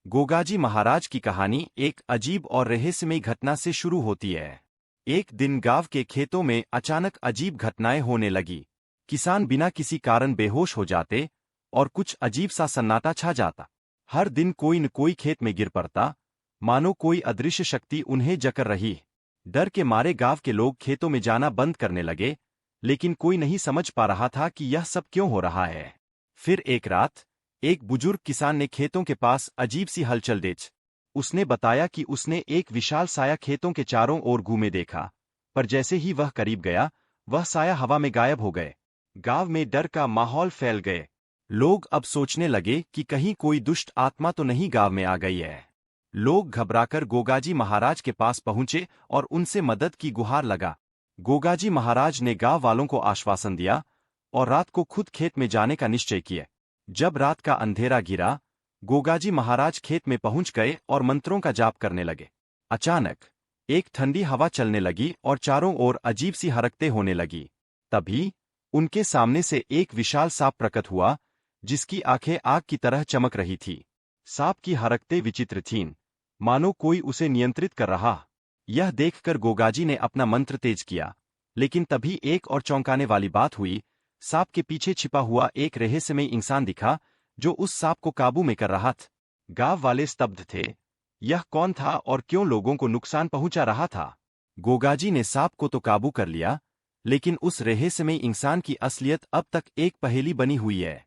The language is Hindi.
गोगाजी महाराज की कहानी एक अजीब और रहस्यमयी घटना से शुरू होती है। एक दिन गांव के खेतों में अचानक अजीब घटनाएं होने लगी। किसान बिना किसी कारण बेहोश हो जाते और कुछ अजीब सा सन्नाटा छा जाता। हर दिन कोई न कोई खेत में गिर पड़ता, मानो कोई अदृश्य शक्ति उन्हें जकड़ रही। डर के मारे गांव के लोग खेतों में जाना बंद करने लगे, लेकिन कोई नहीं समझ पा रहा था कि यह सब क्यों हो रहा है। फिर एक रात एक बुजुर्ग किसान ने खेतों के पास अजीब सी हलचल देख। उसने बताया कि उसने एक विशाल साया खेतों के चारों ओर घूमे देखा, पर जैसे ही वह करीब गया, वह साया हवा में गायब हो गए। गांव में डर का माहौल फैल गए। लोग अब सोचने लगे कि कहीं कोई दुष्ट आत्मा तो नहीं गांव में आ गई है। लोग घबराकर गोगाजी महाराज के पास पहुंचे और उनसे मदद की गुहार लगा। गोगाजी महाराज ने गांव वालों को आश्वासन दिया और रात को खुद खेत में जाने का निश्चय किया। जब रात का अंधेरा घिरा, गोगाजी महाराज खेत में पहुंच गए और मंत्रों का जाप करने लगे। अचानक एक ठंडी हवा चलने लगी और चारों ओर अजीब सी हरकतें होने लगी। तभी उनके सामने से एक विशाल सांप प्रकट हुआ, जिसकी आंखें आग की तरह चमक रही थी। सांप की हरकतें विचित्र थीं, मानो कोई उसे नियंत्रित कर रहा। यह देखकर गोगाजी ने अपना मंत्र तेज किया, लेकिन तभी एक और चौंकाने वाली बात हुई। सांप के पीछे छिपा हुआ एक रहस्यमयी इंसान दिखा, जो उस सांप को काबू में कर रहा था। गांव वाले स्तब्ध थे। यह कौन था और क्यों लोगों को नुकसान पहुंचा रहा था? गोगाजी ने सांप को तो काबू कर लिया, लेकिन उस रहस्यमयी इंसान की असलियत अब तक एक पहेली बनी हुई है।